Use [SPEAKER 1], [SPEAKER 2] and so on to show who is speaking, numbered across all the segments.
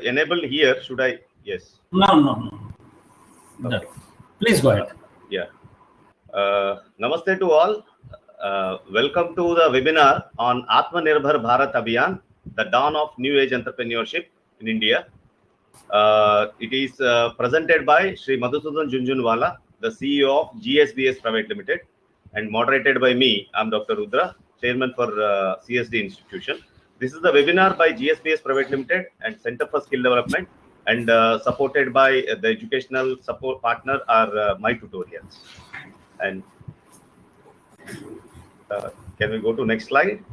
[SPEAKER 1] enabled here. Should I? Yes.
[SPEAKER 2] No.
[SPEAKER 1] Okay.
[SPEAKER 2] Please go ahead.
[SPEAKER 1] Yeah. Namaste to all. Welcome to the webinar on Atmanirbhar Bharat Abhiyan, the dawn of new age entrepreneurship in India. It is presented by Sri Madhusudan Junjunwala, the CEO of GSBS Private Limited, and moderated by me. I'm Dr. Rudra, Chairman for CSD Institution. This is the webinar by GSBS Private Limited and Center for Skill Development, and supported by the educational support partner are My Tutorials. And can we go to next slide?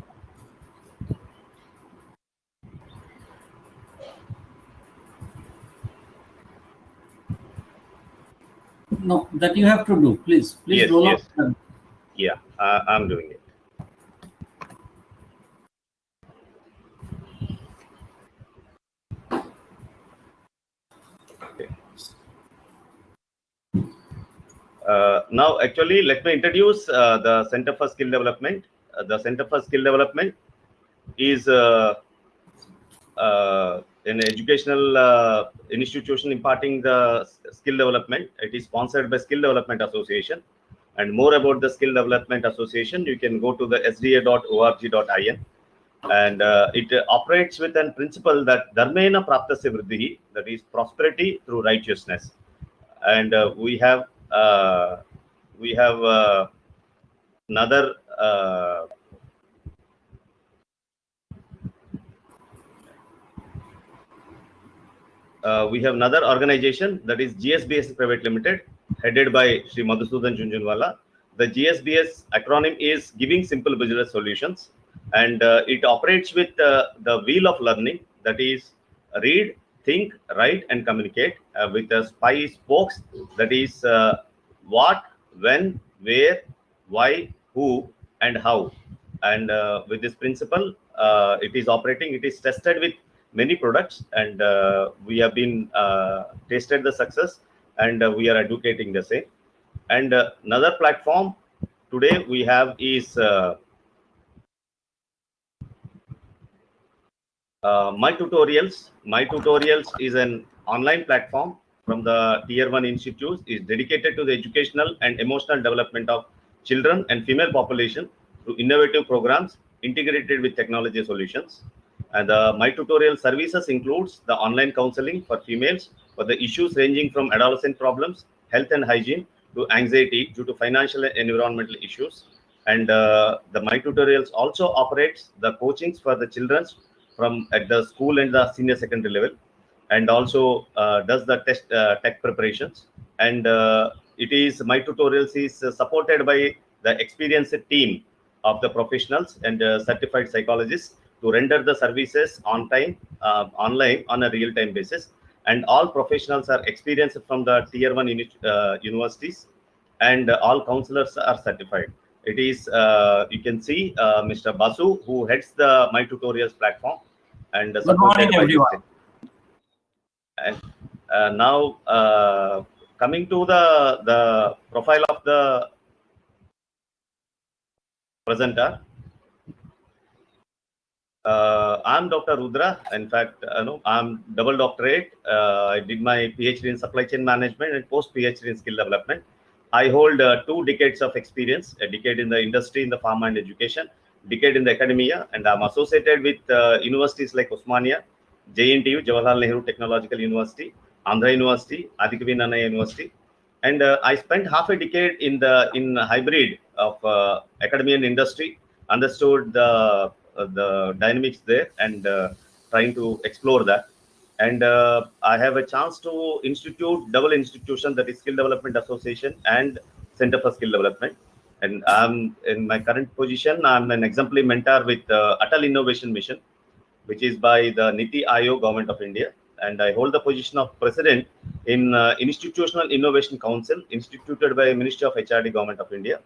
[SPEAKER 2] No, that you have to do. Please
[SPEAKER 1] Yes,
[SPEAKER 2] roll
[SPEAKER 1] yes.
[SPEAKER 2] up.
[SPEAKER 1] Yeah, I'm doing it. Okay. Now, actually, let me introduce the Center for Skill Development. The Center for Skill Development is an educational institution imparting the skill development. It is sponsored by Skill Development Association. And more about the Skill Development Association, you can go to the sda.org.in. And it operates with a principle that dharmena praptasya vriddhi, that is prosperity through righteousness. And we have another organization, that is GSBS Private Limited, headed by Sri Madhusudan Junjunwala. The GSBS acronym is Giving Simple Business Solutions, and it operates with the wheel of learning, that is read, think, write, and communicate, with the 5 spokes, that is what, when, where, why, who, and how. And with this principle, it is operating. It is tested with many products, and we have been tasted the success, and we are educating the same. And another platform today we have is My Tutorials. My Tutorials is an online platform from the Tier 1 institutes, is dedicated to the educational and emotional development of children and female population through innovative programs integrated with technology solutions. And the My Tutorial services includes the online counseling for females for the issues ranging from adolescent problems, health and hygiene, to anxiety due to financial and environmental issues. And the My Tutorials also operates the coachings for the children from at the school and the senior secondary level, and also does the tech preparations. And it is My Tutorials is supported by the experienced team of the professionals and certified psychologists to render the services on time, online on a real-time basis. And all professionals are experienced from the Tier 1 universities, and all counselors are certified. It is, you can see Mr. Basu, who heads the My Tutorials platform, and
[SPEAKER 2] Good morning, everyone.
[SPEAKER 1] And now coming to the profile of the presenter. I'm Dr. Rudra. In fact, I'm double doctorate. I did my PhD in supply chain management and post PhD in skill development. I hold 2 decades of experience, a decade in the industry in the pharma and education, decade in the academia, and I'm associated with universities like Osmania, JNTU, Jawaharlal Nehru Technological University, Andhra University, Adikavi Nannaya University. And I spent half a decade in hybrid of academia and industry, understood the dynamics there, and trying to explore that. And I have a chance to institute double institution, that is Skill Development Association and Center for Skill Development. And I'm in my current position, I'm an exemplary mentor with Atal Innovation Mission, which is by the Niti Aayog Government of India. And I hold the position of president in Institutional Innovation Council, instituted by Ministry of HRD Government of India.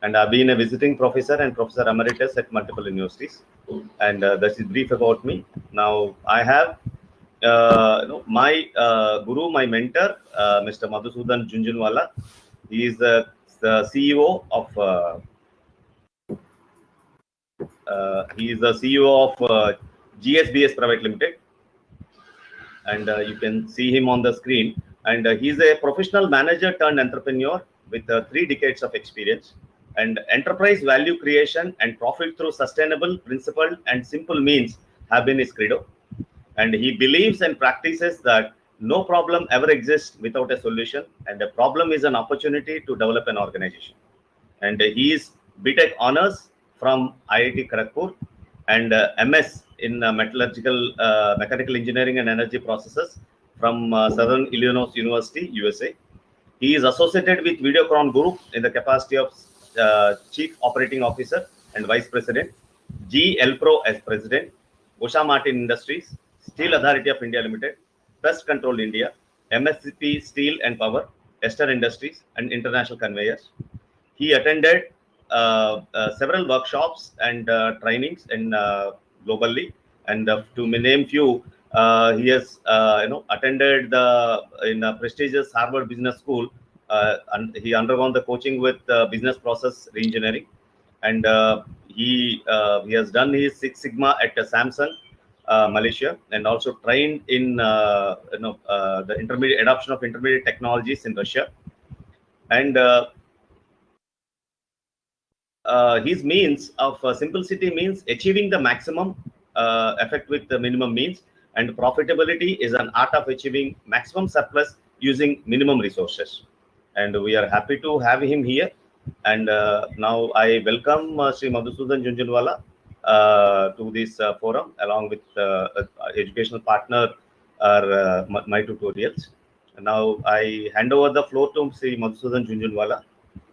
[SPEAKER 1] And I've been a visiting professor and professor emeritus at multiple universities. And that is brief about me. Now I have my guru, my mentor, Mr. Madhusudan Junjunwala. He is the CEO of GSBS Private Limited. and you can see him on the screen. And he's a professional manager turned entrepreneur with 3 decades of experience. And enterprise value creation and profit through sustainable, principled, and simple means have been his credo. And he believes and practices that no problem ever exists without a solution, and a problem is an opportunity to develop an organization. And he is BTech honors from IIT Kharagpur and MS in mechanical engineering and energy processes from Southern Illinois University, USA. He is associated with Videocron Group in the capacity of Chief Operating Officer and Vice President, GE Elpro as President, Usha Martin Industries, Steel Authority of India Limited, Pest Control India, MSCP Steel and Power, Ester Industries, and International Conveyors. He attended several workshops and trainings in globally, and to name few, he has attended in a prestigious Harvard Business School, and he undergone the coaching with business process reengineering, and he has done his Six Sigma at Samsung, Malaysia, and also trained in the intermediate adoption of intermediate technologies in Russia. And his means of simplicity means achieving the maximum effect with the minimum means, and profitability is an art of achieving maximum surplus using minimum resources. And we are happy to have him here. And now I welcome Sri Madhusudan Junjunwala to this forum, along with educational partner or my tutorials. And now I hand over the floor to Sri Madhusudan Junjunwala.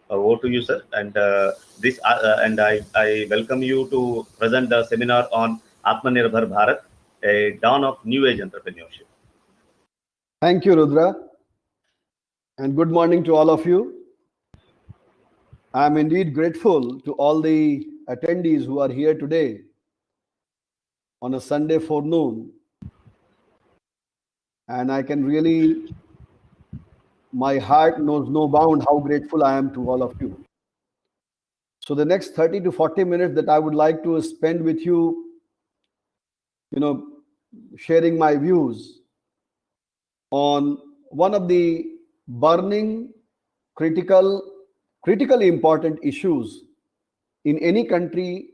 [SPEAKER 1] Over to you, sir. And I welcome you to present the seminar on Atmanirbhar Bharat, a dawn of new age entrepreneurship.
[SPEAKER 3] Thank you, Rudra, and good morning to all of you. I'm indeed grateful to all the attendees who are here today on a Sunday forenoon, and I can really, my heart knows no bound how grateful I am to all of you. So the next 30 to 40 minutes that I would like to spend with you, sharing my views on one of the burning, critically important issues in any country,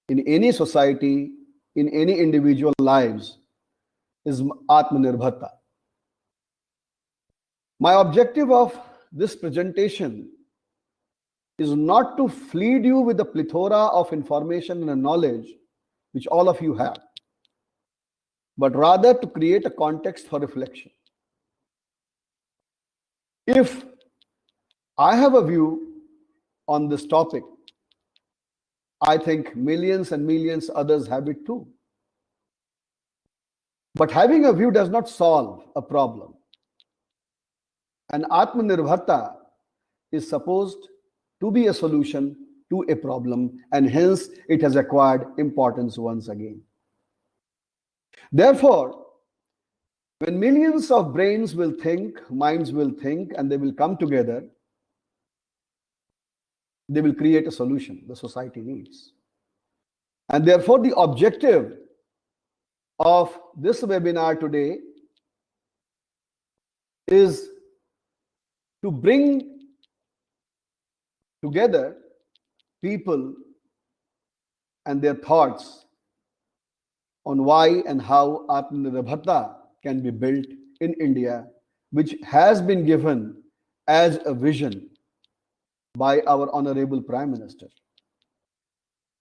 [SPEAKER 3] in any society, in any individual lives, is Atmanirbharta. My objective of this presentation is not to feed you with the plethora of information and knowledge which all of you have, but rather to create a context for reflection. If I have a view on this topic, I think millions and millions others have it too. But having a view does not solve a problem. And Atmanirbharta is supposed to be a solution to a problem, and hence it has acquired importance once again. Therefore, when millions of brains will think, minds will think, and they will come together, they will create a solution the society needs. And therefore, the objective of this webinar today is to bring together people and their thoughts on why and how Atmanirbharta can be built in India, which has been given as a vision by our Honorable Prime Minister.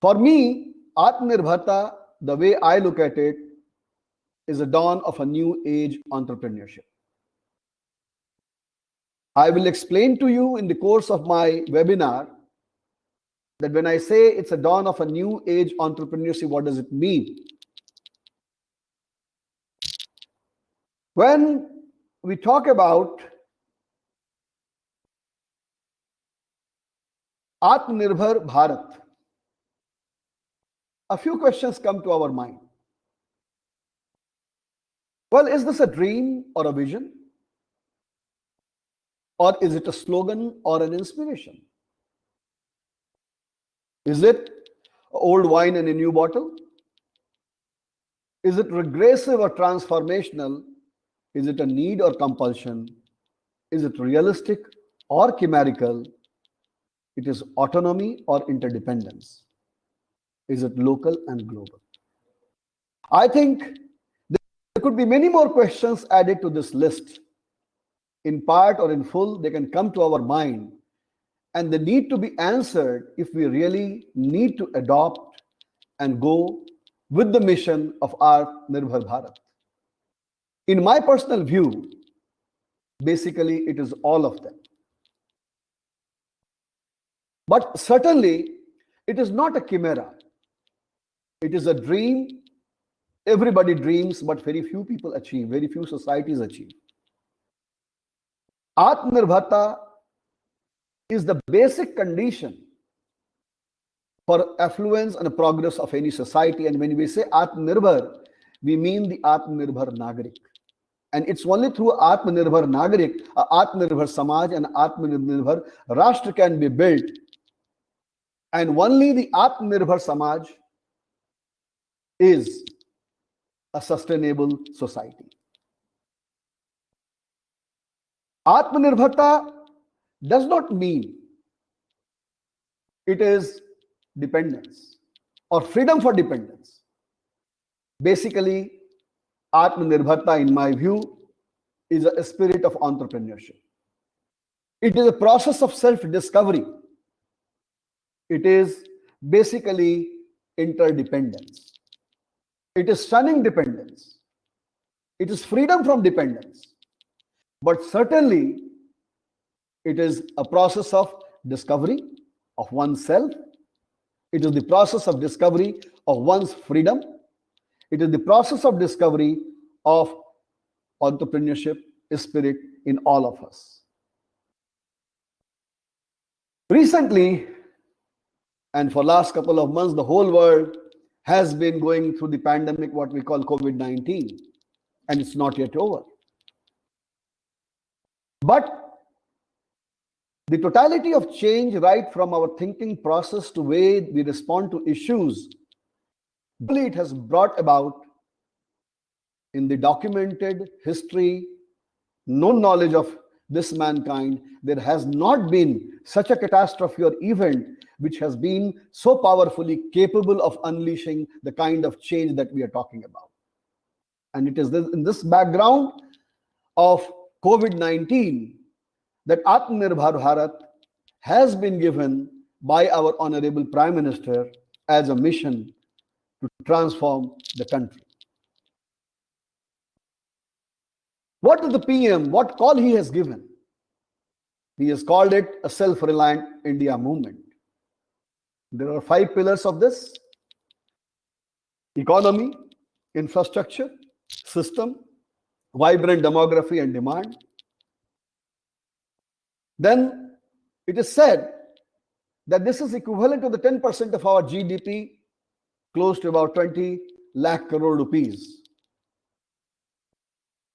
[SPEAKER 3] For me, Atmanirbharta, the way I look at it, is a dawn of a new age entrepreneurship. I will explain to you in the course of my webinar that when I say it's a dawn of a new age entrepreneurship, what does it mean? When we talk about Atmanirbhar Bharat, a few questions come to our mind. Well, is this a dream or a vision? Or is it a slogan or an inspiration? Is it old wine in a new bottle? Is it regressive or transformational? Is it a need or compulsion? Is it realistic or chimerical? It is autonomy or interdependence? Is it local and global? I think there could be many more questions added to this list. In part or in full, they can come to our mind, and they need to be answered if we really need to adopt and go with the mission of Atmanirbhar Bharat. In my personal view, basically it is all of them. But certainly, it is not a chimera. It is a dream. Everybody dreams, but very few people achieve, very few societies achieve. Atmanirbharta is the basic condition for affluence and progress of any society. And when we say Atmanirbhar, we mean the Atmanirbhar Nagarik. And it's only through Atmanirbhar Nagarik, Atmanirbhar Samaj and Atmanirbhar Rashtra can be built. And only the Atmanirbhar Samaj is a sustainable society. Atmanirbharta does not mean it is dependence or freedom for dependence. Basically, Atmanirbharta, in my view, is a spirit of entrepreneurship. It is a process of self-discovery. It is basically interdependence. It is shunning dependence. It is freedom from dependence. But certainly, it is a process of discovery of oneself. It is the process of discovery of one's freedom. It is the process of discovery of entrepreneurship spirit in all of us. Recently, and for last couple of months, the whole world has been going through the pandemic, what we call COVID-19, and it's not yet over. But the totality of change, right from our thinking process to way we respond to issues, it has brought about in the documented history, known knowledge of this mankind, there has not been such a catastrophe or event which has been so powerfully capable of unleashing the kind of change that we are talking about. And it is in this background of COVID-19 that Atmanirbhar Bharat has been given by our Honorable Prime Minister as a mission to transform the country. What is the PM, what call he has given? He has called it a self-reliant India movement. There are 5 pillars of this: economy, infrastructure, system, vibrant demography and demand. Then it is said that this is equivalent to the 10% of our GDP, close to about 20 lakh crore rupees.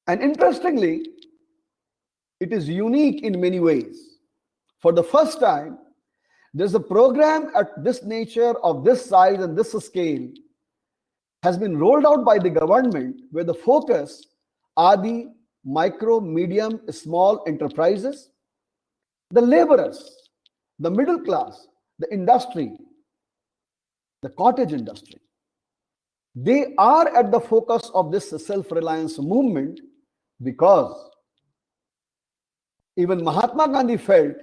[SPEAKER 3] And interestingly, it is unique in many ways. For the first time, there's a program at this nature, of this size and this scale, has been rolled out by the government, where the focus are the micro, medium, small enterprises, the laborers, the middle class, the industry, the cottage industry. They are at the focus of this self-reliance movement, because even Mahatma Gandhi felt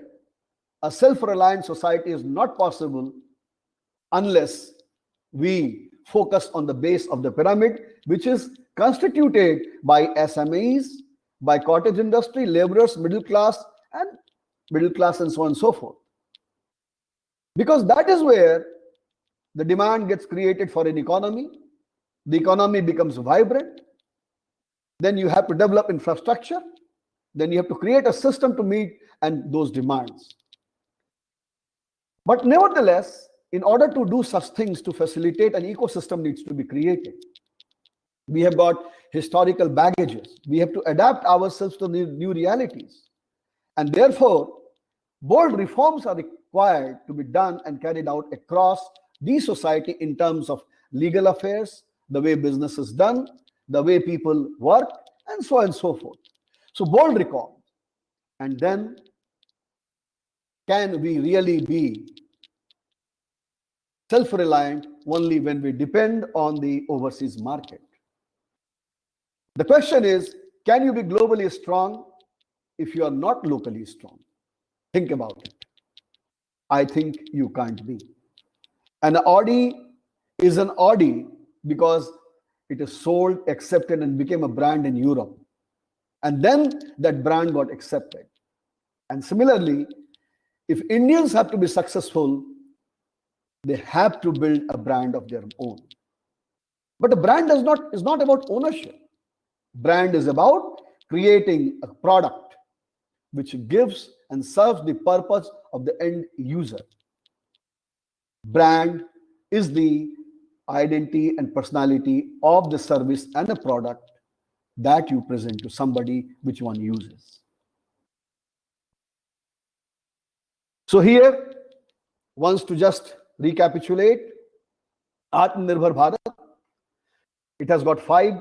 [SPEAKER 3] a self-reliant society is not possible unless we focus on the base of the pyramid, which is constituted by SMEs, by cottage industry, laborers, middle class, and so on and so forth. Because that is where the demand gets created for an economy. The economy becomes vibrant. Then you have to develop infrastructure. Then you have to create a system to meet and those demands. But nevertheless, in order to do such things, to facilitate, an ecosystem needs to be created. We have got historical baggages. We have to adapt ourselves to new realities. And therefore, bold reforms are required to be done and carried out across the society in terms of legal affairs, the way business is done, the way people work, and so on and so forth. So bold record. And then, can we really be self-reliant only when we depend on the overseas market? The question is, can you be globally strong if you are not locally strong? Think about it. I think you can't be. An Audi is an Audi because it is sold, accepted, and became a brand in Europe. And then that brand got accepted. And similarly, if Indians have to be successful, they have to build a brand of their own. But a brand is not about ownership. Brand is about creating a product which gives and serves the purpose of the end user. Brand is the identity and personality of the service and the product that you present to somebody which one uses. So here, once to just recapitulate, Atmanirbhar Bharat, it has got 5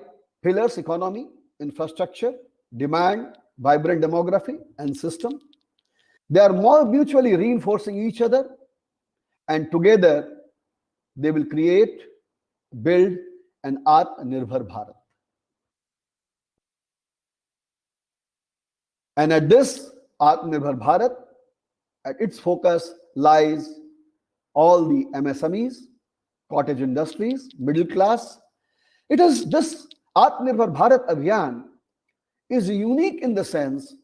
[SPEAKER 3] pillars: economy, infrastructure, demand, vibrant demography, and system. They are more mutually reinforcing each other, and together they will create, build an Atmanirbhar Bharat. And at this Atmanirbhar Bharat, at its focus lies all the MSMEs, cottage industries, middle class. It is this Atmanirbhar Bharat Abhiyan is unique in the sense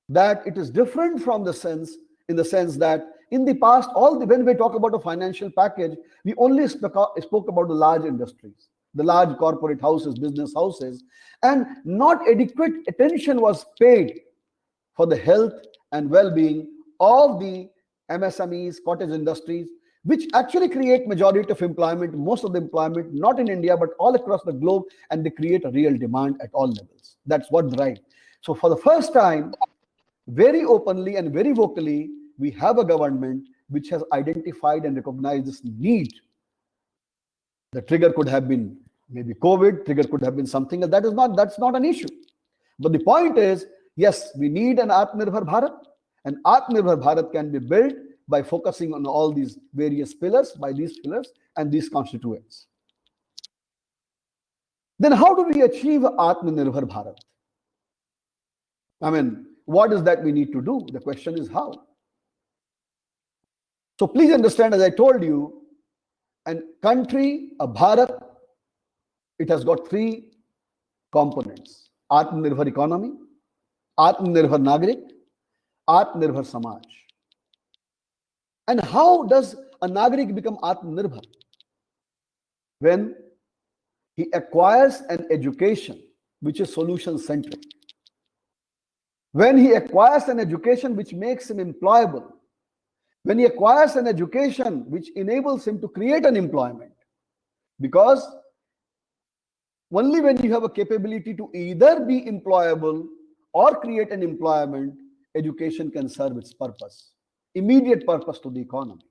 [SPEAKER 3] that it is different from the sense, in the sense that in the past, when we talk about a financial package, we only spoke about the large industries, the large corporate houses, business houses, and not adequate attention was paid for the health and well-being of the MSMEs, cottage industries, which actually create majority of employment, most of the employment, not in India, but all across the globe, and they create a real demand at all levels. That's what drives. So for the first time, very openly and very vocally, we have a government which has identified and recognized this need. The trigger could have been maybe COVID, trigger could have been something else. That's not an issue. But the point is, yes, we need an Atmanirbhar Bharat, and Atmanirbhar Bharat can be built by focusing on all these various pillars, by these pillars and these constituents. Then how do we achieve Atmanirbhar Bharat? I mean, what is that we need to do? The question is how. So please understand, as I told you, a country, a Bharat, it has got 3 components: Atmanirbhar economy, Atmanirbhar Nagrik, Atmanirbhar Samaj. And how does a Nagrik become Atmanirbhar? When he acquires an education which is solution-centric. When he acquires an education which makes him employable. When he acquires an education which enables him to create an employment. Because only when you have a capability to either be employable or create an employment, education can serve its purpose, immediate purpose to the economy.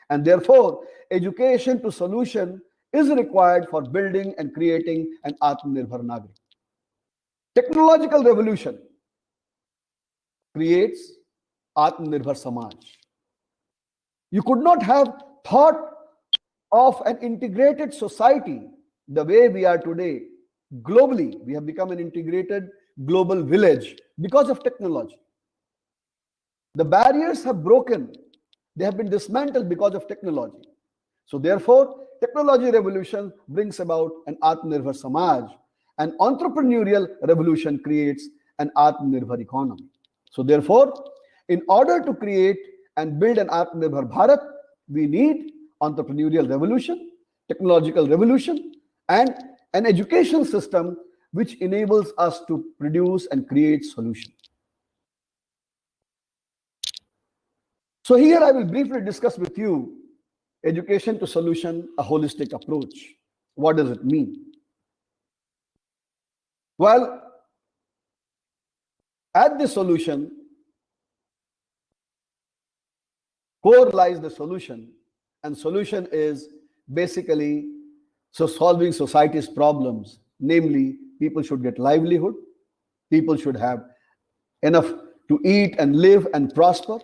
[SPEAKER 3] And therefore, education to solution is required for building and creating an Atmanirbhar Nagrik. Technological revolution creates Atmanirbhar Samaj. You could not have thought of an integrated society the way we are today. Globally, we have become an integrated global village because of technology. The barriers have broken. They have been dismantled because of technology. So therefore, technology revolution brings about an Atmanirbhar Samaj. An entrepreneurial revolution creates an Atmanirbhar economy. So therefore, in order to create and build an Atmanirbhar Bharat, we need entrepreneurial revolution, technological revolution, and an education system which enables us to produce and create solutions. So here I will briefly discuss with you education to solution, a holistic approach. What does it mean? Well, at the solution, core lies the solution, and solution is basically So solving society's problems, namely people should get livelihood, people should have enough to eat and live and prosper,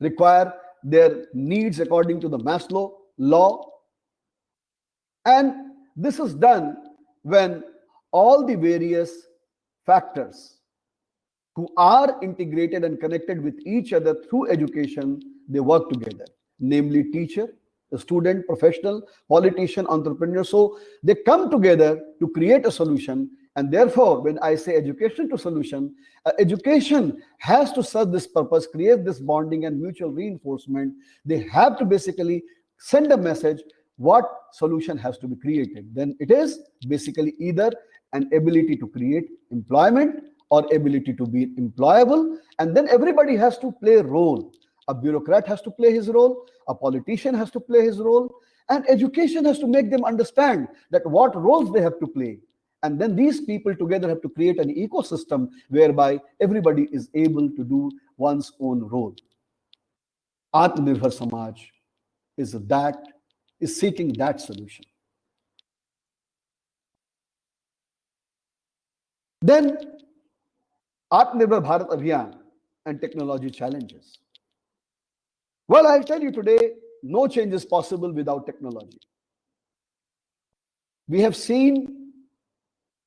[SPEAKER 3] require their needs according to the Maslow law. And this is done when all the various factors who are integrated and connected with each other through education, they work together, namely teacher, the student, professional, politician, entrepreneur. So they come together to create a solution. And therefore, when I say education to solution, education has to serve this purpose, create this bonding and mutual reinforcement. They have to basically send a message what solution has to be created. Then it is basically either an ability to create employment or ability to be employable. And then everybody has to play a role. A bureaucrat has to play his role, a politician has to play his role, and education has to make them understand that what roles they have to play. And then these people together have to create an ecosystem whereby everybody is able to do one's own role. Atmanirbhar Samaj is seeking that solution. Then Atmanirbhar Bharat Abhiyan and technology challenges. Well, I'll tell you today, no change is possible without technology. We have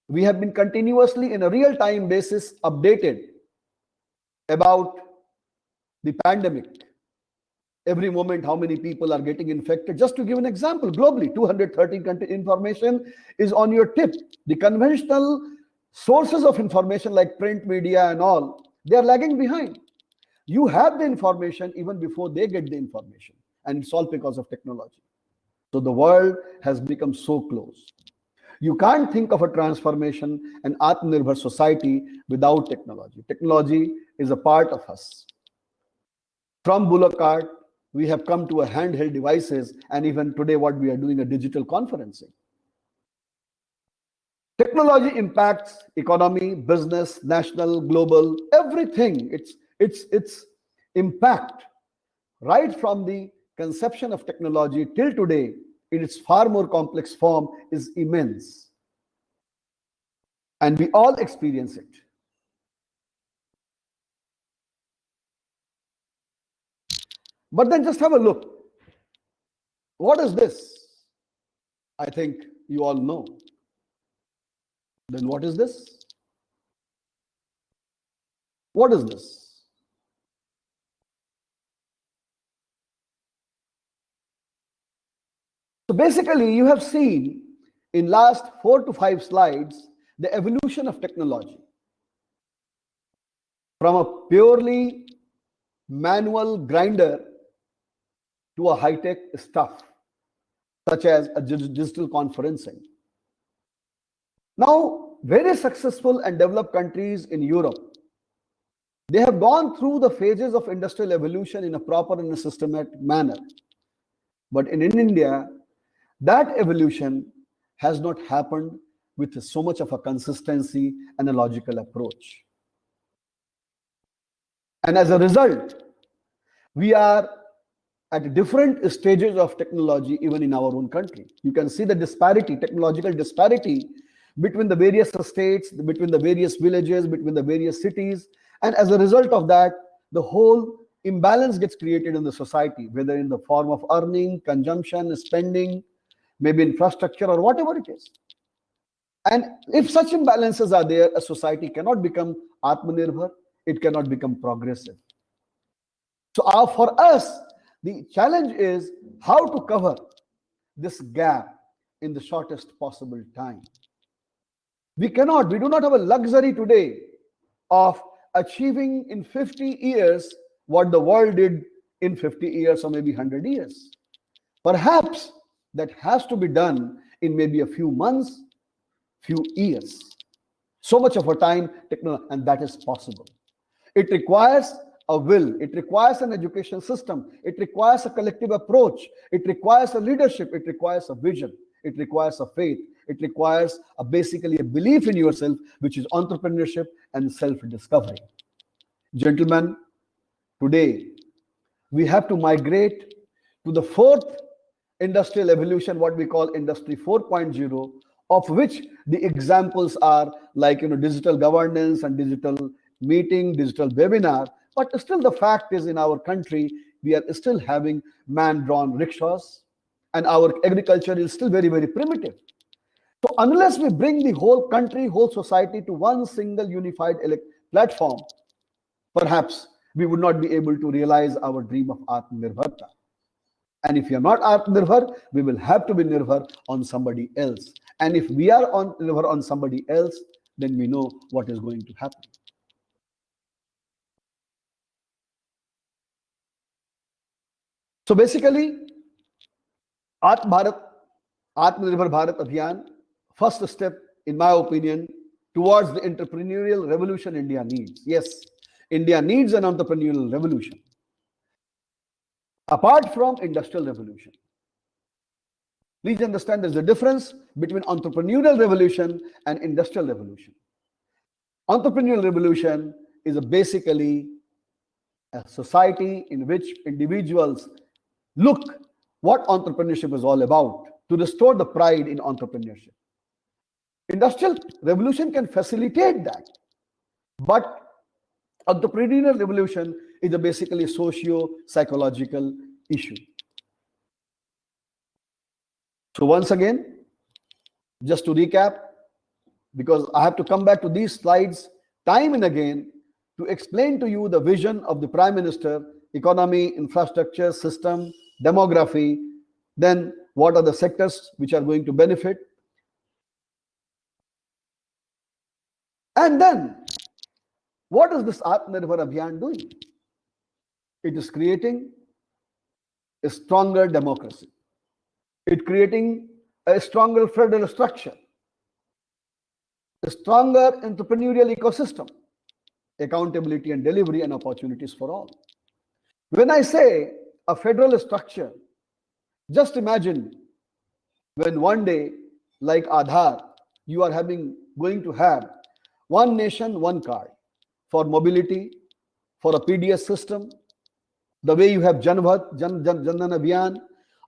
[SPEAKER 3] been continuously in a real-time basis updated about the pandemic. Every moment, how many people are getting infected. Just to give an example, globally, 213 country information is on your tip. The conventional sources of information like print media and all, they are lagging behind. You have the information even before they get the information. And it's all because of technology. So the world has become so close. You can't think of a transformation and Atmanirbhar society without technology. Technology is a part of us. From bullock cart, we have come to a handheld devices, and even today what we are doing, a digital conferencing. Technology impacts economy, business, national, global, everything. Its impact right from the conception of technology till today in its far more complex form is immense. And we all experience it. But then just have a look. What is this? I think you all know. Then what is this? What is this? So basically, you have seen in last 4 to 5 slides the evolution of technology from a purely manual grinder to a high-tech stuff such as a digital conferencing. Now, very successful and developed countries in Europe, they have gone through the phases of industrial evolution in a proper and a systematic manner. But in India, that evolution has not happened with so much of a consistency and a logical approach. And as a result, we are at different stages of technology even in our own country. You can see the disparity, technological disparity between the various states, between the various villages, between the various cities. And as a result of that, the whole imbalance gets created in the society, whether in the form of earning, consumption, spending, maybe infrastructure or whatever it is. And if such imbalances are there, a society cannot become Atmanirbhar, it cannot become progressive. So for us, the challenge is how to cover this gap in the shortest possible time. We do not have a luxury today of achieving in 50 years what the world did in 50 years or maybe 100 years. Perhaps that has to be done in maybe a few months, few years. So much of a time, and that is possible. It requires a will, it requires an education system, it requires a collective approach, it requires a leadership, it requires a vision, it requires a faith, it requires basically a belief in yourself, which is entrepreneurship and self-discovery. Gentlemen, today we have to migrate to the fourth industrial evolution, what we call Industry 4.0, of which the examples are like digital governance and digital meeting, digital webinar. But still the fact is, in our country, we are still having man-drawn rickshaws, and our agriculture is still very, very primitive. So unless we bring the whole country, whole society to one single unified platform, perhaps we would not be able to realize our dream of Atmanirbharta. And if we are not Atmanirbhar, we will have to be Nirbhar on somebody else. And if we are Nirbhar on somebody else, then we know what is going to happen. So basically, Atmanirbhar Bharat Abhiyan, first step, in my opinion, towards the entrepreneurial revolution India needs. Yes, India needs an entrepreneurial revolution, apart from industrial revolution. Please understand there's a difference between entrepreneurial revolution and industrial revolution. Entrepreneurial revolution is basically a society in which individuals look what entrepreneurship is all about, to restore the pride in entrepreneurship. Industrial revolution can facilitate that, but entrepreneurial revolution is basically a socio-psychological issue. So once again, just to recap, because I have to come back to these slides time and again to explain to you the vision of the Prime Minister: economy, infrastructure, system, demography, then what are the sectors which are going to benefit, and then what is this Atmanirbhar Abhiyan doing? It is creating a stronger democracy. It's creating a stronger federal structure, a stronger entrepreneurial ecosystem, accountability and delivery, and opportunities for all. When I say a federal structure, just imagine when one day, like Aadhaar, you are going to have one nation, one card for mobility, for a PDS system, the way you have Jan Dhan Abhiyan.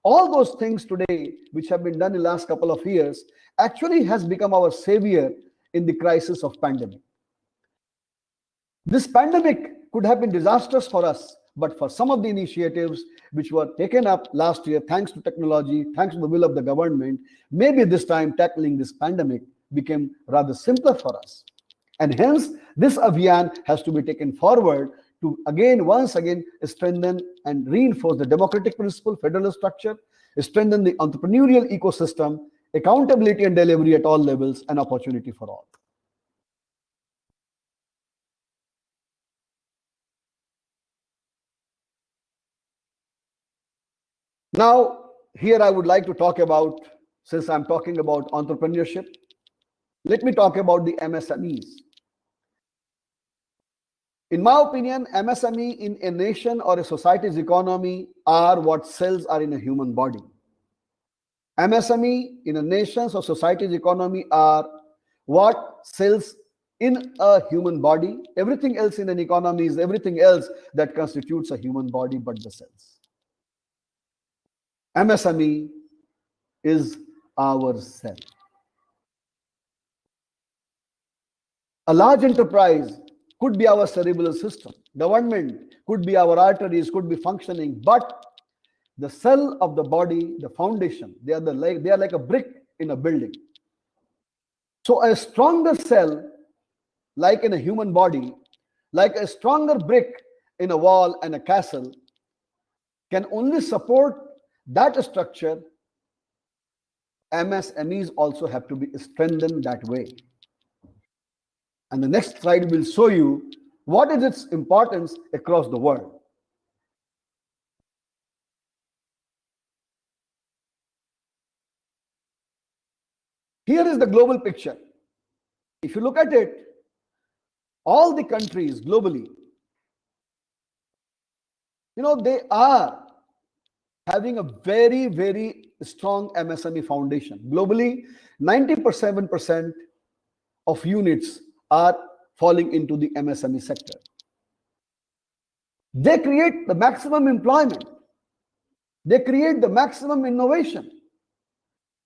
[SPEAKER 3] All those things today, which have been done in the last couple of years, actually has become our savior in the crisis of pandemic. This pandemic could have been disastrous for us, but for some of the initiatives which were taken up last year, thanks to technology, thanks to the will of the government, maybe this time tackling this pandemic became rather simpler for us. And hence, this Abhiyan has to be taken forward to once again strengthen and reinforce the democratic principle, federal structure, strengthen the entrepreneurial ecosystem, accountability and delivery at all levels, and opportunity for all. Now, here I would like to talk about, since I'm talking about entrepreneurship, let me talk about the MSMEs. In my opinion, MSME in a nation or a society's economy are what cells are in a human body. MSME in a nation's or society's economy are what cells in a human body. Everything else in an economy is everything else that constitutes a human body but the cells. MSME is our cell. A large enterprise could be our cerebral system. Government could be our arteries, could be functioning, but the cell of the body, the foundation, they are like a brick in a building. So a stronger cell, like in a human body, like a stronger brick in a wall and a castle, can only support that structure. MSMEs also have to be strengthened that way. And the next slide will show you what is its importance across the world. Here is the global picture. If you look at it, all the countries globally, they are having a very, very strong MSME foundation. Globally, 97% of units are falling into the MSME sector. They create the maximum employment. They create the maximum innovation.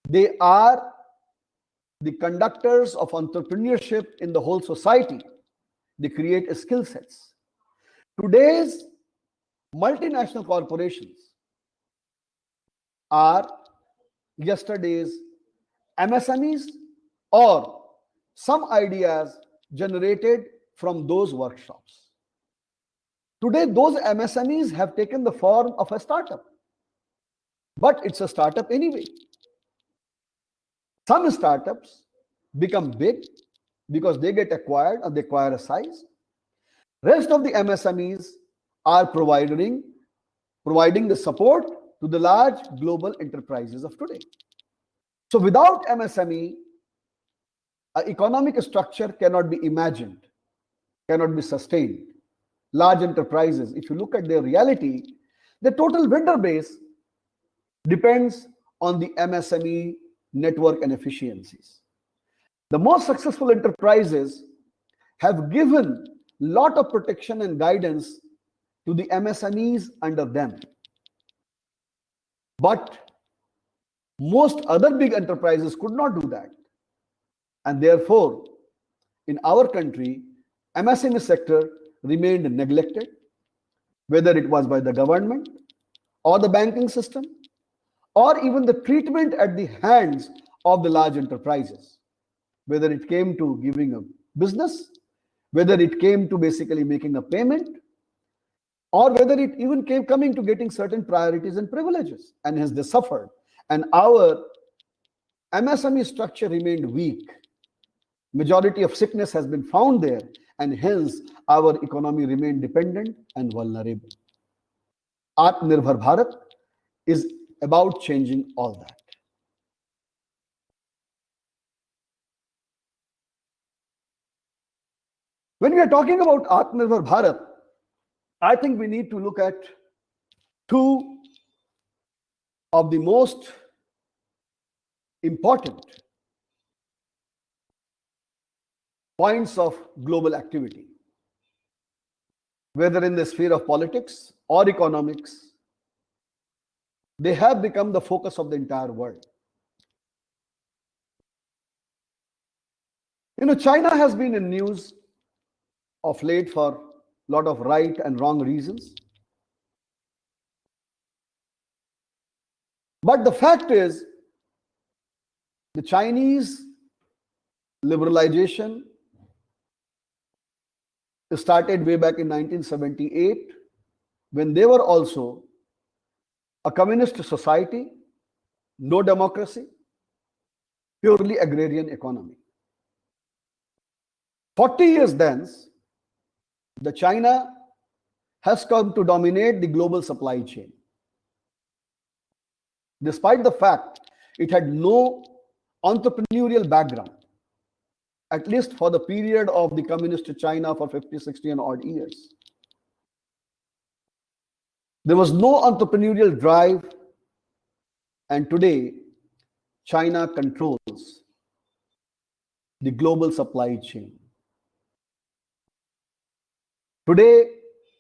[SPEAKER 3] They are the conductors of entrepreneurship in the whole society. They create skill sets. Today's multinational corporations are yesterday's MSMEs or some ideas generated from those workshops. Today, those MSMEs have taken the form of a startup, but it's a startup anyway. Some startups become big because they get acquired or they acquire a size. Rest of the MSMEs are providing the support to the large global enterprises of today. So without MSME, an economic structure cannot be imagined, cannot be sustained. Large enterprises, if you look at their reality, the total vendor base depends on the MSME network and efficiencies. The most successful enterprises have given lot of protection and guidance to the MSMEs under them. But most other big enterprises could not do that. And therefore, in our country, MSME sector remained neglected, whether it was by the government or the banking system, or even the treatment at the hands of the large enterprises, whether it came to giving a business, whether it came to basically making a payment, or whether it even came coming to getting certain priorities and privileges, and hence they suffered. And our MSME structure remained weak. Majority of sickness has been found there, and hence our economy remained dependent and vulnerable. Atmanirbhar Bharat is about changing all that. When we are talking about Atmanirbhar Bharat, I think we need to look at two of the most important points of global activity, whether in the sphere of politics or economics. They have become the focus of the entire world. China has been in news of late for a lot of right and wrong reasons. But the fact is, the Chinese liberalization started way back in 1978, when they were also a communist society, no democracy, purely agrarian economy. 40 years thence, the China has come to dominate the global supply chain. Despite the fact it had no entrepreneurial background, at least for the period of the communist China for 50, 60 and odd years. There was no entrepreneurial drive, and today China controls the global supply chain. Today,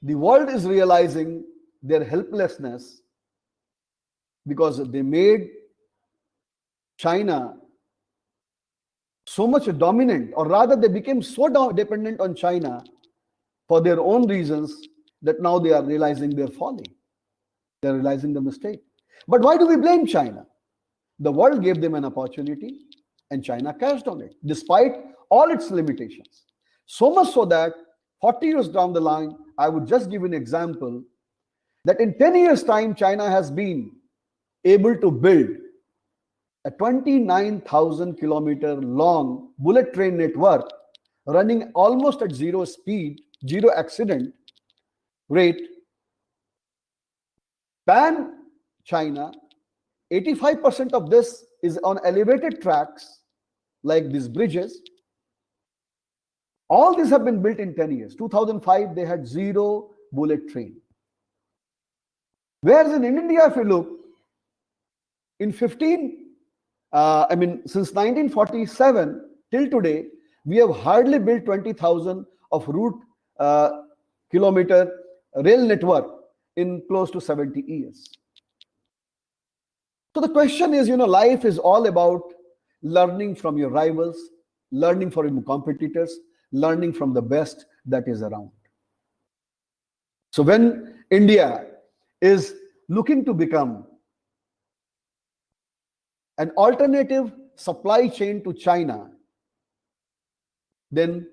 [SPEAKER 3] the world is realizing their helplessness because they made China so much dominant, or rather they became so dependent on China for their own reasons that now they are realizing their folly. They're realizing the mistake. But why do we blame China? The world gave them an opportunity and China cashed on it, despite all its limitations. So much so that 40 years down the line, I would just give an example that in 10 years' time, China has been able to build a 29,000 kilometer long bullet train network running almost at zero speed, zero accident rate. Pan China, 85% of this is on elevated tracks like these bridges. All these have been built in 10 years. 2005, they had zero bullet train. Whereas in India, if you look, in since 1947 till today, we have hardly built 20,000 of route kilometer rail network in close to 70 years. So the question is, life is all about learning from your rivals, learning from your competitors, learning from the best that is around. So when India is looking to become an alternative supply chain to China, then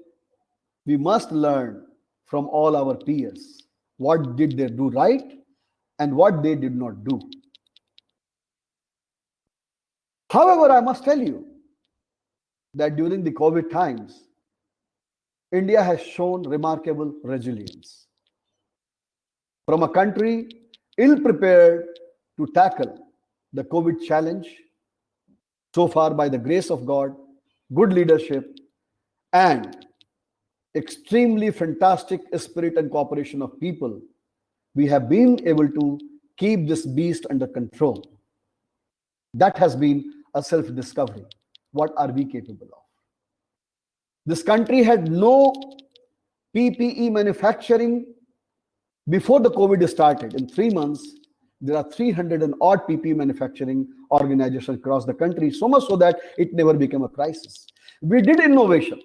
[SPEAKER 3] we must learn from all our peers. What did they do right and what they did not do? However, I must tell you that during the COVID times, India has shown remarkable resilience. From a country ill prepared to tackle the COVID challenge, so far by the grace of God, good leadership, and extremely fantastic spirit and cooperation of people, we have been able to keep this beast under control. That has been a self-discovery. What are we capable of? This country had no PPE manufacturing before the COVID started. In 3 months, there are 300 and odd PPE manufacturing organizations across the country, so much so that it never became a crisis. We did innovation.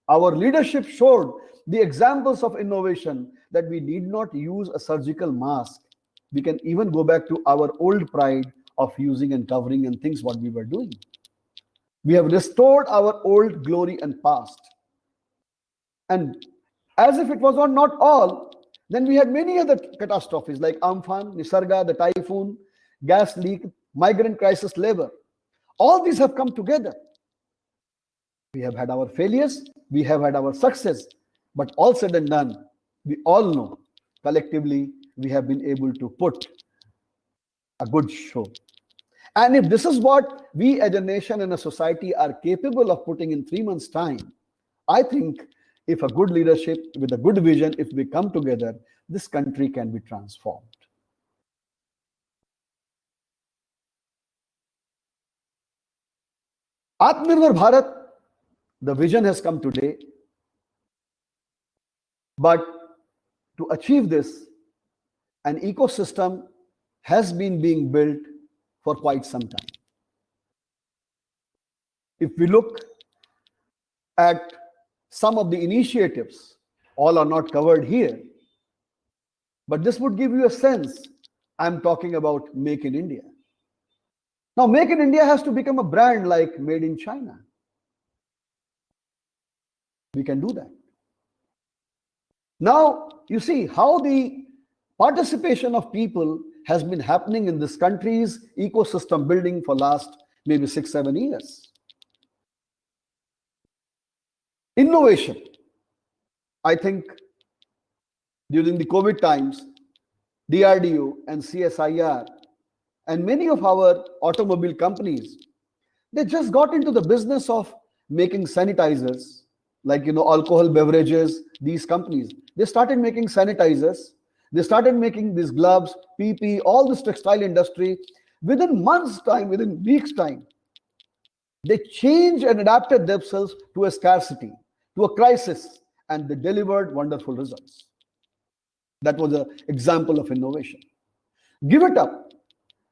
[SPEAKER 3] Our leadership showed the examples of innovation that we need not use a surgical mask. We can even go back to our old pride of using and covering and things what we were doing. We have restored our old glory and past. And as if it was not all, then we had many other catastrophes like Amphan, Nisarga, the typhoon, gas leak, migrant crisis, labor. All these have come together. We have had our failures, we have had our success, but all said and done, we all know collectively we have been able to put a good show. And if this is what we as a nation and a society are capable of putting in 3 months' time, I think if a good leadership with a good vision, if we come together, this country can be transformed. Atmanirbhar Bharat, the vision has come today, but to achieve this, an ecosystem has been being built for quite some time. If we look at some of the initiatives, all are not covered here, but this would give you a sense. I'm talking about Make in India. Now, Make in India has to become a brand like Made in China. We can do that. Now, you see how the participation of people has been happening in this country's ecosystem building for last maybe 6-7 years. Innovation. I think during the COVID times, DRDO and CSIR and many of our automobile companies, they just got into the business of making sanitizers, like, alcohol beverages, these companies. They started making sanitizers. They started making these gloves, PP, all this textile industry. Within months' time, within weeks' time, they changed and adapted themselves to a scarcity, to a crisis, and they delivered wonderful results. That was an example of innovation. Give it up.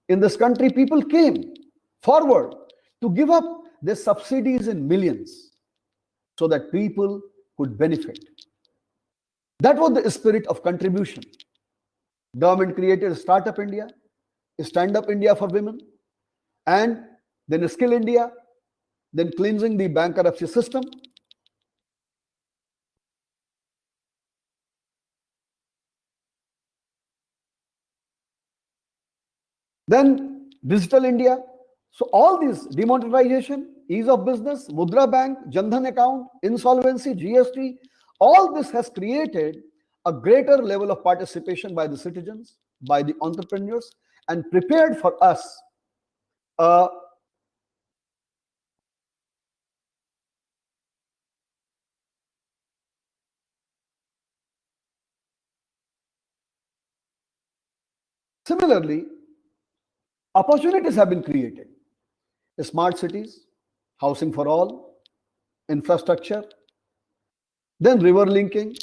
[SPEAKER 3] In this country, people came forward to give up their subsidies in millions so that people could benefit. That was the spirit of contribution. Government created Startup India, Stand Up India for women, and then Skill India, then cleansing the bankruptcy system. Then Digital India. So all these demonetization, ease of business, Mudra Bank, Jan Dhan account, insolvency, GST, all this has created a greater level of participation by the citizens, by the entrepreneurs, and prepared for us similarly, opportunities have been created. Smart cities, housing for all, infrastructure, then river linking.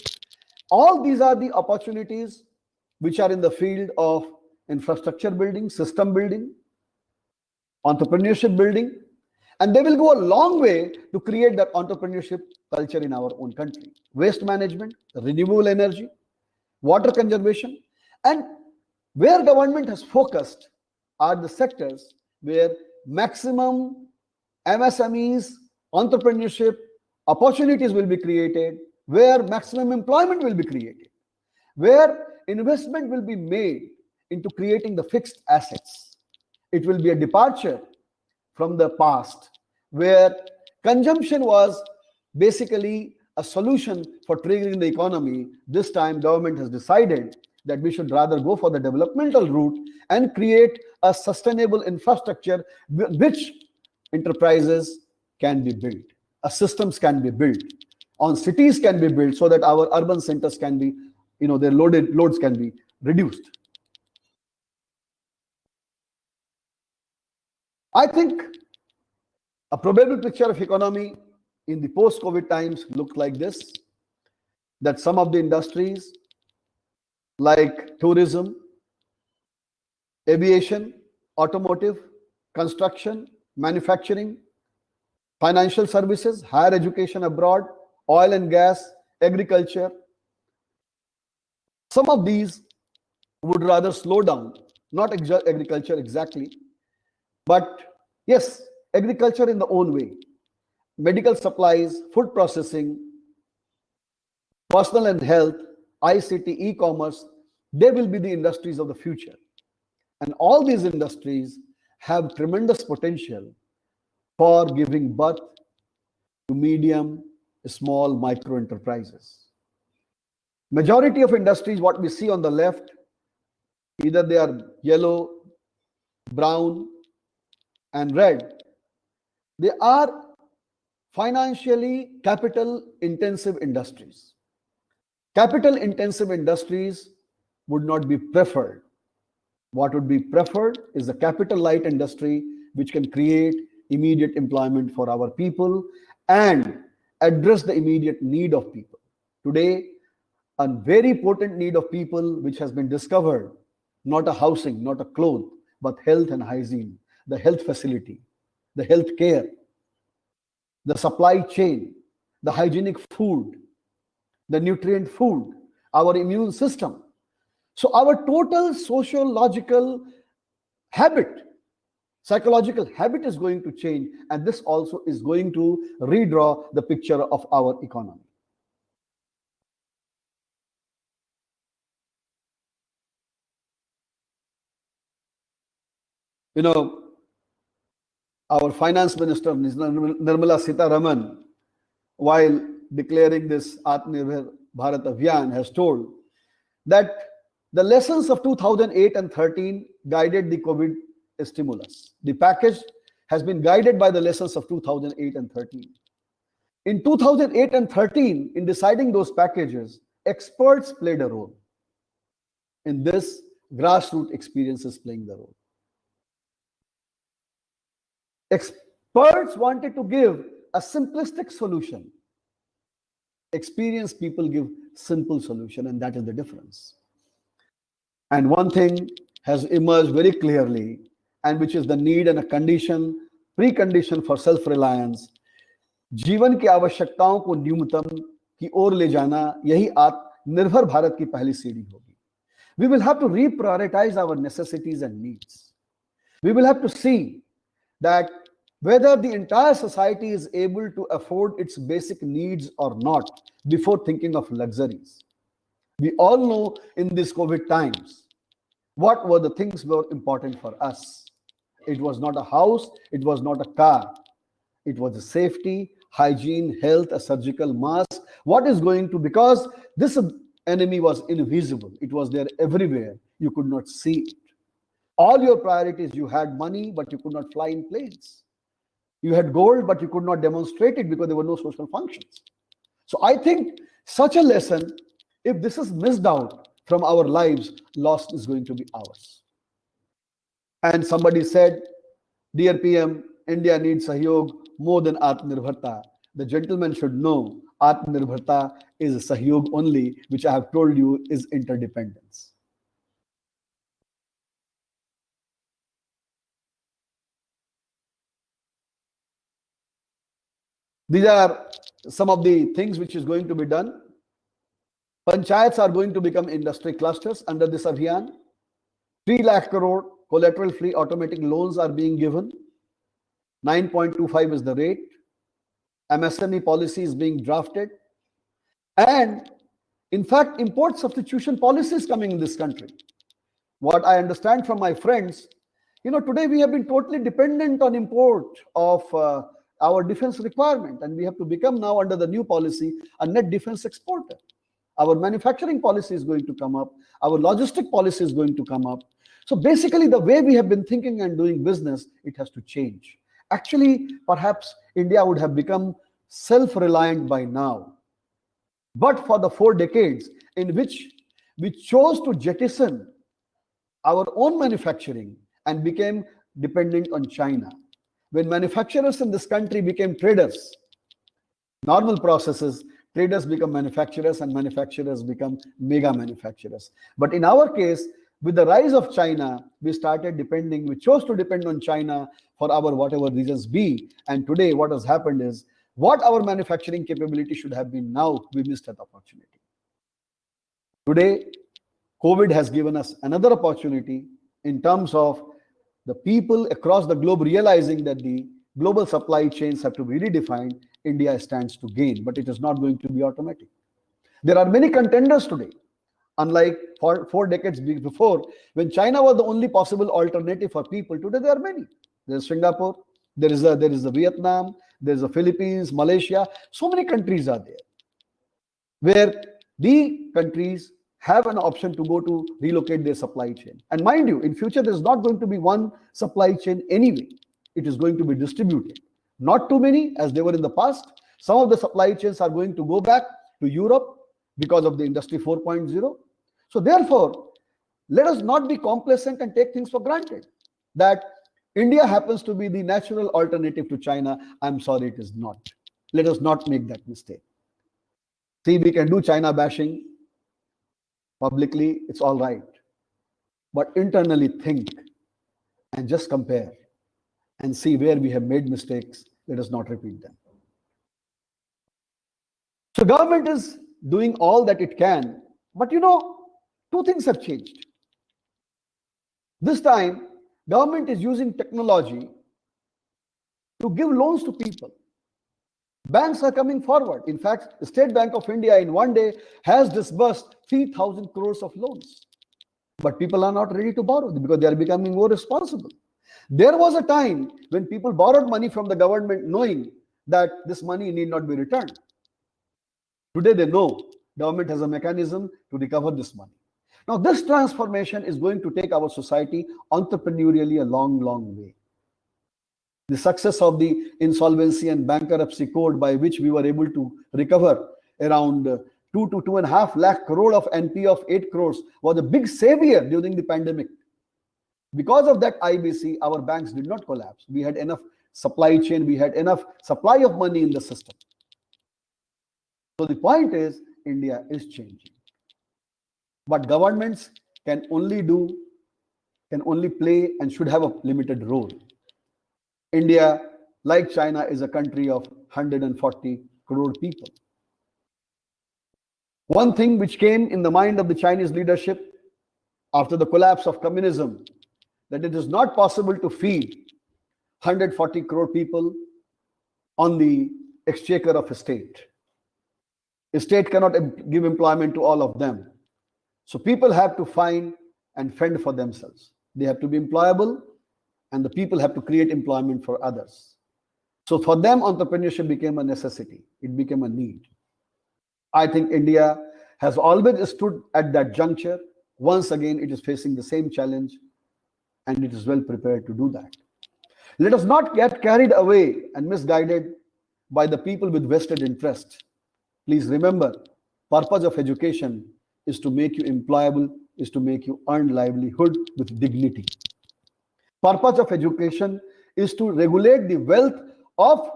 [SPEAKER 3] All these are the opportunities which are in the field of infrastructure building, system building. entrepreneurship building, and they will go a long way to create that entrepreneurship culture in our own country. Waste management, renewable energy, water conservation, and where government has focused are the sectors where maximum MSMEs, entrepreneurship, opportunities will be created, where maximum employment will be created, where investment will be made into creating the fixed assets. It will be a departure from the past, where consumption was basically a solution for triggering the economy. This time, government has decided that we should rather go for the developmental route and create a sustainable infrastructure which enterprises can be built, systems can be built, on cities can be built so that our urban centers can be, their loads can be reduced. I think a probable picture of economy in the post-COVID times look like this, that some of the industries like tourism, aviation, automotive, construction, manufacturing, financial services, higher education abroad, oil and gas, agriculture, some of these would rather slow down, not agriculture exactly, but yes, agriculture in the own way, medical supplies, food processing, personal and health, ICT, e-commerce, they will be the industries of the future. And all these industries have tremendous potential for giving birth to medium, small, micro enterprises. Majority of industries, what we see on the left, either they are yellow, brown, and red, they are financially capital intensive industries. Capital intensive industries would not be preferred. What would be preferred is the capital light industry, which can create immediate employment for our people and address the immediate need of people. Today, a very potent need of people which has been discovered, not a housing, not a cloth, but health and hygiene, the health facility, the health care, the supply chain, the hygienic food, the nutrient food, our immune system. So our total sociological habit, psychological habit is going to change, and this also is going to redraw the picture of our economy. Our finance minister, Nirmala Sitharaman, while declaring this Atmanirbhar Bharat Abhiyan, has told that the lessons of 2008 and 13 guided the COVID stimulus. The package has been guided by the lessons of 2008 and 13. In 2008 and 13, in deciding those packages, experts played a role. In this, grassroots experience is playing the role. Experts wanted to give a simplistic solution. Experienced people give simple solution, and that is the difference. And one thing has emerged very clearly, and which is the need and a condition, precondition for self-reliance. जीवन की आवश्यकताओं को न्यूनतम की ओर ले जाना, यही आत्मनिर्भर भारत की पहली सीढ़ी होगी. We will have to reprioritize our necessities and needs. We will have to see that whether the entire society is able to afford its basic needs or not before thinking of luxuries. We all know in these COVID times, what were the things were important for us. It was not a house, it was not a car. It was the safety, hygiene, health, a surgical mask. What is going to, because this enemy was invisible. It was there everywhere. You could not see it. All your priorities, you had money, but you could not fly in planes. You had gold, but you could not demonstrate it because there were no social functions. So I think such a lesson, if this is missed out from our lives, loss is going to be ours. And somebody said, dear PM, India needs Sahyog more than Atmanirbharta. The gentleman should know Atmanirbharta is Sahyog only, which I have told you is interdependence. These are some of the things which is going to be done. Panchayats are going to become industry clusters under this Abhiyan. 3 lakh crore collateral free automatic loans are being given. 9.25 is the rate. MSME policy is being drafted. And in fact, import substitution policy is coming in this country. What I understand from my friends, today we have been totally dependent on import of our defense requirement, and we have to become now, under the new policy, a net defense exporter. Our manufacturing policy is going to come up. Our logistic policy is going to come up. So basically, the way we have been thinking and doing business, it has to change. Actually, perhaps India would have become self-reliant by now. But for the 4 decades in which we chose to jettison our own manufacturing and became dependent on China, when manufacturers in this country became traders, normal processes, traders become manufacturers and manufacturers become mega manufacturers. But in our case, with the rise of China, we chose to depend on China for our whatever reasons be. And today what has happened is, what our manufacturing capability should have been now, we missed that opportunity. Today, COVID has given us another opportunity in terms of the people across the globe realizing that the global supply chains have to be redefined. India stands to gain, but it is not going to be automatic. There are many contenders today. Unlike 4 decades before, when China was the only possible alternative for people, today there are many. There's Singapore, there is a Vietnam, there's the Philippines, Malaysia. So many countries are there where the countries have an option to go to relocate their supply chain. And mind you, in future, there's not going to be one supply chain anyway. It is going to be distributed. Not too many as they were in the past. Some of the supply chains are going to go back to Europe because of the Industry 4.0. So therefore, let us not be complacent and take things for granted that India happens to be the natural alternative to China. I'm sorry, it is not. Let us not make that mistake. See, we can do China bashing publicly, it's all right. But internally think and just compare and see where we have made mistakes. Let us not repeat them. So government is doing all that it can, but 2 things have changed. This time, government is using technology to give loans to people. Banks are coming forward. In fact, the State Bank of India in one day has disbursed 3,000 crores of loans. But people are not ready to borrow because they are becoming more responsible. There was a time when people borrowed money from the government knowing that this money need not be returned. Today they know government has a mechanism to recover this money. Now this transformation is going to take our society entrepreneurially a long, long way. The success of the insolvency and bankruptcy code, by which we were able to recover around 2 to 2.5 lakh crore of NP of 8 crores, was a big savior during the pandemic. Because of that IBC, our banks did not collapse. We had enough supply chain, we had enough supply of money in the system. So the point is, India is changing. But governments can only play and should have a limited role. India, like China, is a country of 140 crore people. One thing which came in the mind of the Chinese leadership after the collapse of communism, that it is not possible to feed 140 crore people on the exchequer of a state. A state cannot give employment to all of them. So people have to find and fend for themselves. They have to be employable, and the people have to create employment for others. So for them, entrepreneurship became a necessity. It became a need. I think India has always stood at that juncture. Once again, it is facing the same challenge, and it is well prepared to do that. Let us not get carried away and misguided by the people with vested interest. Please remember, purpose of education is to make you employable, is to make you earn livelihood with dignity. Purpose of education is to regulate the wealth of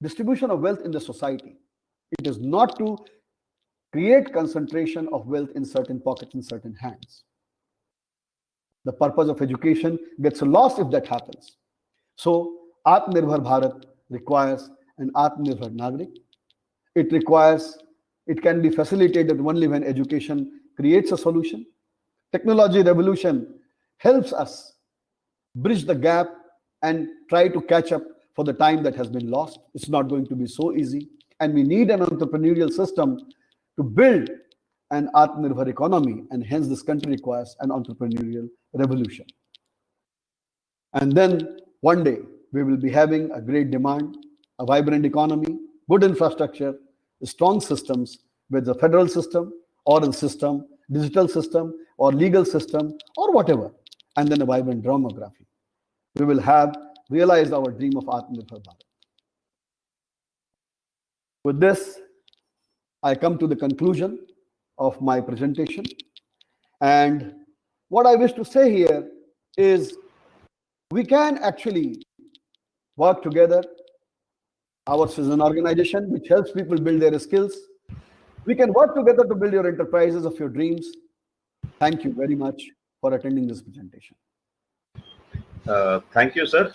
[SPEAKER 3] distribution of wealth in the society. It is not to create concentration of wealth in certain pockets, in certain hands. The purpose of education gets lost if that happens. So Atmanirbhar Bharat requires an Atmanirbhar Nagrik. It can be facilitated only when education creates a solution. Technology revolution helps us bridge the gap and try to catch up for the time that has been lost. It's not going to be so easy. And we need an entrepreneurial system to build an Atmanirbhar economy, and hence this country requires an entrepreneurial revolution. And then one day we will be having a great demand, a vibrant economy, good infrastructure, strong systems, with the federal system, oral system, digital system, or legal system, or whatever, and then a vibrant demography. We will have realized our dream of Atmanirbhar Bharat. With this, I come to the conclusion of my presentation. And what I wish to say here is we can actually work together. Ours is an organization which helps people build their skills. We can work together to build your enterprises of your dreams. Thank you very much for attending this presentation.
[SPEAKER 1] Thank you, sir.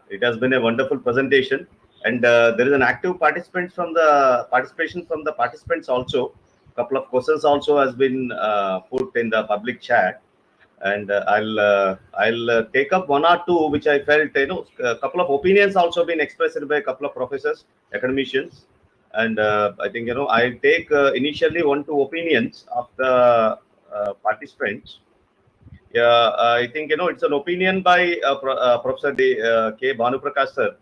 [SPEAKER 1] It has been a wonderful presentation, and there is an active participation from the participants also. A couple of questions also has been put in the public chat, and I'll take up one or two which I felt, a couple of opinions also been expressed by a couple of professors, academicians, and I think I'll take initially 1-2 opinions of the participants. Yeah, I think it's an opinion by Professor K. Bhanuprakash sir.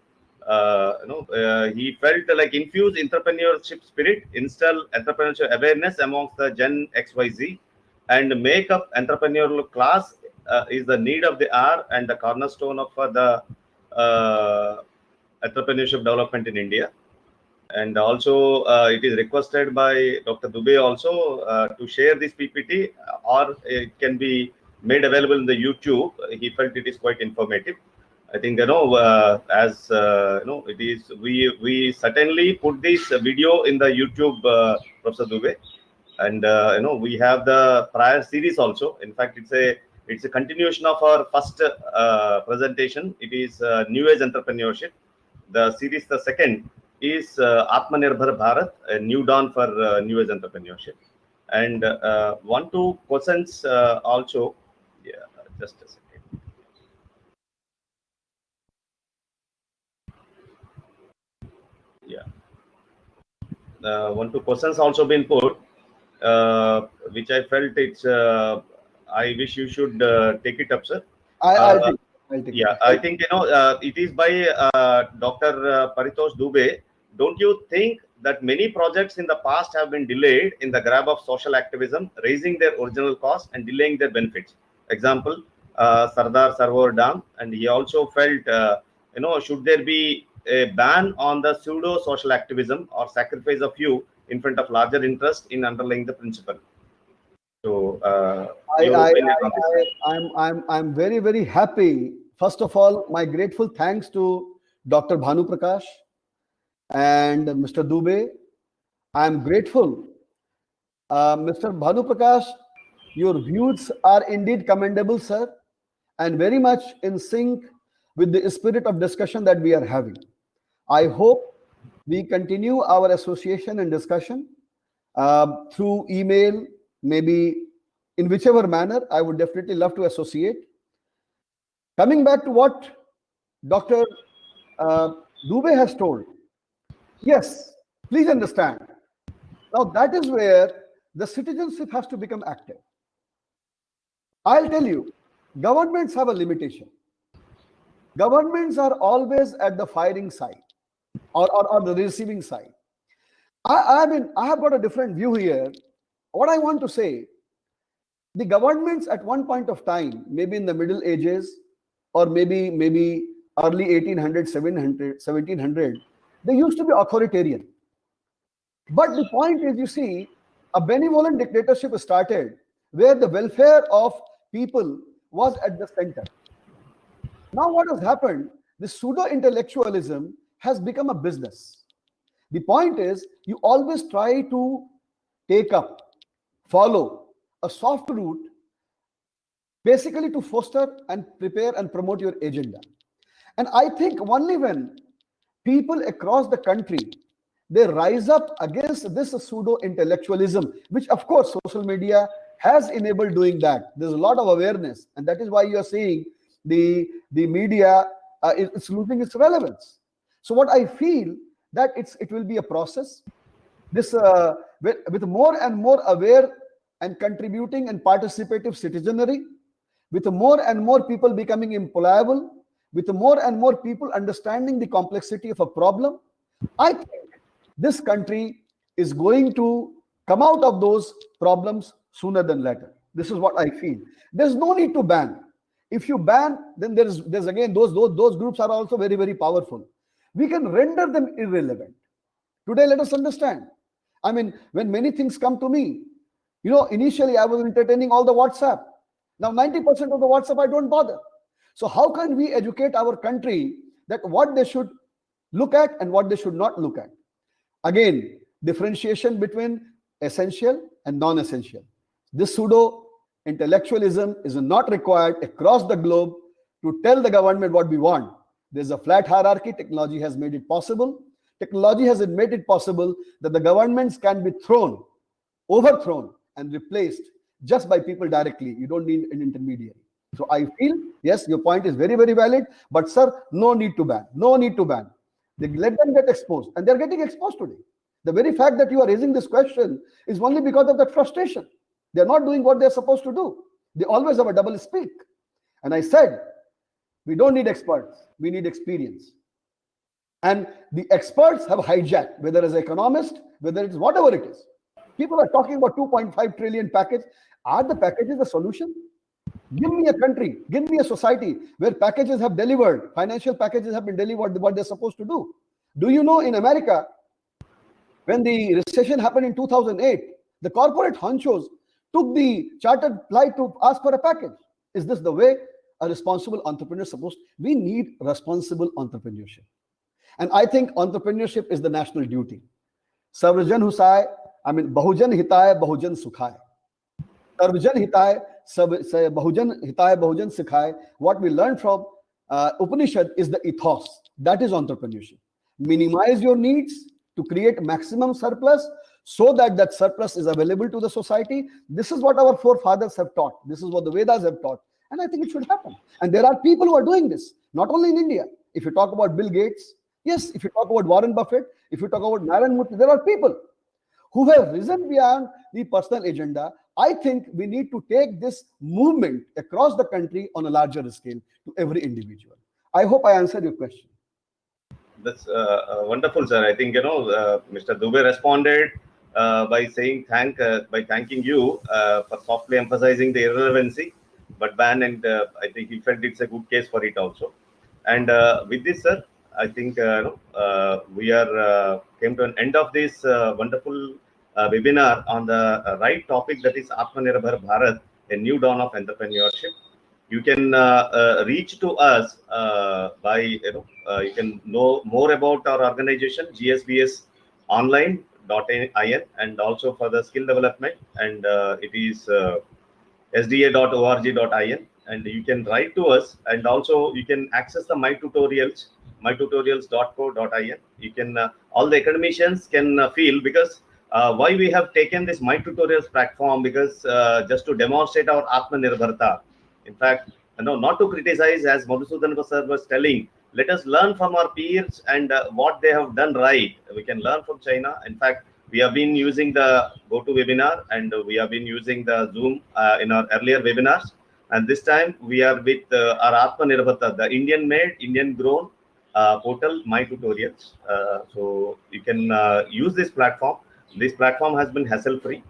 [SPEAKER 1] He felt like infuse entrepreneurship spirit, instill entrepreneurship awareness amongst the Gen XYZ, and make up entrepreneurial class is the need of the hour and the cornerstone of the entrepreneurship development in India. And also, it is requested by Dr. Dubey also to share this PPT, or it can be made available in the YouTube. He felt it is quite informative. I think it is. We certainly put this video in the YouTube, Professor Dubey, and we have the prior series also. In fact, it's a continuation of our first presentation. It is New Age Entrepreneurship. The series, the second, is Atmanirbhar Bharat, a new dawn for New Age Entrepreneurship. And 1-2 questions also. Yeah, just a second. Yeah. 1-2 questions also been put, which I felt it's. I wish you should take it up, sir.
[SPEAKER 3] I'll take it.
[SPEAKER 1] Yeah, I think it is by Dr. Paritosh Dubey. Don't you think that many projects in the past have been delayed in the grab of social activism, raising their original cost and delaying their benefits? Example, Sardar Sarovar Dam, and he also felt, should there be a ban on the pseudo social activism or sacrifice of few in front of larger interest in underlying the principle? So,
[SPEAKER 3] I'm very, very happy. First of all, my grateful thanks to Dr. Bhanu Prakash and Mr. Dubey. I'm grateful. Mr. Bhanu Prakash, your views are indeed commendable, sir, and very much in sync with the spirit of discussion that we are having. I hope we continue our association and discussion through email, maybe in whichever manner. I would definitely love to associate. Coming back to what Dr. Dubey has told, yes, please understand. Now that is where the citizenship has to become active. I'll tell you, governments have a limitation. Governments are always at the firing side or the receiving side. I have got a different view here. What I want to say, the governments at one point of time, maybe in the Middle Ages, or maybe early 1800, 1700, they used to be authoritarian. But the point is, you see, a benevolent dictatorship started where the welfare of people was at the center. Now what has happened, the pseudo-intellectualism has become a business. The point is, you always try to take up, follow a soft route, basically to foster and prepare and promote your agenda. And I think only when people across the country, they rise up against this pseudo intellectualism, which of course social media has enabled doing that. There's a lot of awareness, and that is why you are seeing the media it's losing its relevance. So what I feel that it will be a process. This with more and more aware and contributing and participative citizenry, with more and more people becoming employable, with more and more people understanding the complexity of a problem, I think this country is going to come out of those problems sooner than later. This is what I feel. There's no need to ban. If you ban, then there's again those groups are also very, very powerful. We can render them irrelevant. Today, let us understand. I mean, when many things come to me, initially I was entertaining all the WhatsApp. Now 90% of the WhatsApp I don't bother. So how can we educate our country that what they should look at and what they should not look at? Again, differentiation between essential and non-essential. This pseudo intellectualism is not required across the globe to tell the government what we want. There's a flat hierarchy. Technology has made it possible. Technology has made it possible that the governments can be overthrown and replaced just by people directly. You don't need an intermediary. So I feel, yes, your point is very, very valid, but sir, no need to ban. No need to ban. They let them get exposed, and they're getting exposed today. The very fact that you are raising this question is only because of that frustration. They're not doing what they're supposed to do. They always have a double speak. And I said, we don't need experts. We need experience. And the experts have hijacked, whether as economists, whether it's whatever it is. People are talking about 2.5 trillion package. Are the packages the solution? Give me a country, give me a society where packages have delivered, financial packages have been delivered what they're supposed to do. Do you know in America, when the recession happened in 2008, the corporate honchos took the chartered flight to ask for a package? Is this the way a responsible entrepreneur is supposed to? We need responsible entrepreneurship. And I think entrepreneurship is the national duty. Sarvajan Husai, Bahujan Hitaya, Bahujan Sukhai. Sarvajan Hitaya, Bahujan Hitaya, Bahujan Sukhai. What we learned from Upanishad is the ethos. That is entrepreneurship. Minimize your needs to create maximum surplus so that that surplus is available to the society. This is what our forefathers have taught. This is what the Vedas have taught. And I think it should happen. And there are people who are doing this, not only in India. If you talk about Bill Gates, yes, if you talk about Warren Buffett, if you talk about Narendra Modi, there are people who have risen beyond the personal agenda. I think we need to take this movement across the country on a larger scale to every individual. I hope I answered your question.
[SPEAKER 1] That's wonderful, sir. I think Mr. Dubey responded by saying by thanking you for softly emphasizing the irrelevancy, but ban, and I think he felt it's a good case for it also. And with this, sir, I think we are came to an end of this wonderful webinar on the right topic, that is Atmanirbhar Bharat, a new dawn of entrepreneurship. You can reach to us by you can know more about our organization, gsbsonline.in, and also for the skill development, and it is sda.org.in, and you can write to us, and also you can access the my tutorials, mytutorials.co.in. You can all the academicians can feel, because why we have taken this my tutorials platform, because just to demonstrate our Atmanirbharta. In fact, not to criticize, as Madhusudan sir was telling, let us learn from our peers and what they have done right. We can learn from China. In fact, we have been using the GoToWebinar, and we have been using the Zoom in our earlier webinars. And this time we are with our Atmanirbharta, the Indian-made, Indian-grown portal, My Tutorials. So you can use this platform. This platform has been hassle-free,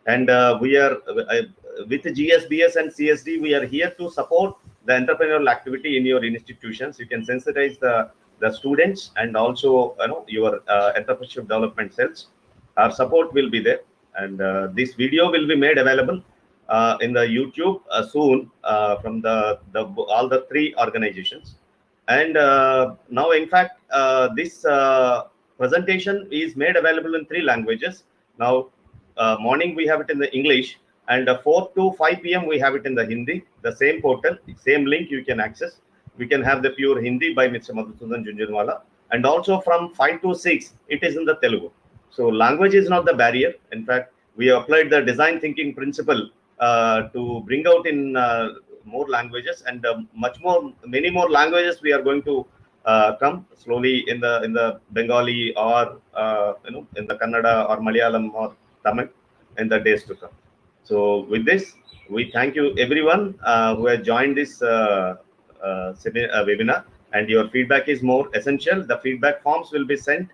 [SPEAKER 1] and we are with GSBS and CSD. We are here to support the entrepreneurial activity in your institutions. You can sensitize the students and also your entrepreneurship development cells. Our support will be there, and this video will be made available in the YouTube soon from all the three organizations. And now, in fact, this presentation is made available in 3 languages. Now, morning we have it in the English, and 4 to 5 p.m. we have it in the Hindi. The same portal, same link you can access. We can have the pure Hindi by Mr. Madhusudan Junjunwala, and also from 5 to 6, it is in the Telugu. So language is not the barrier. In fact, we applied the design thinking principle to bring out in more languages, and many more languages we are going to come slowly in the Bengali or in the Kannada or Malayalam or Tamil in the days to come. So with this, we thank you everyone who has joined this webinar, and your feedback is more essential. The feedback forms will be sent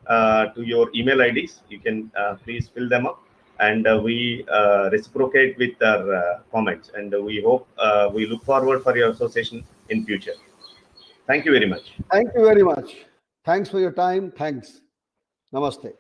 [SPEAKER 1] to your email IDs. You can please fill them up, and we reciprocate with our comments, and we hope we look forward for your association in future. Thank you very much.
[SPEAKER 3] Thank you very much. Thanks for your time. Thanks. Namaste.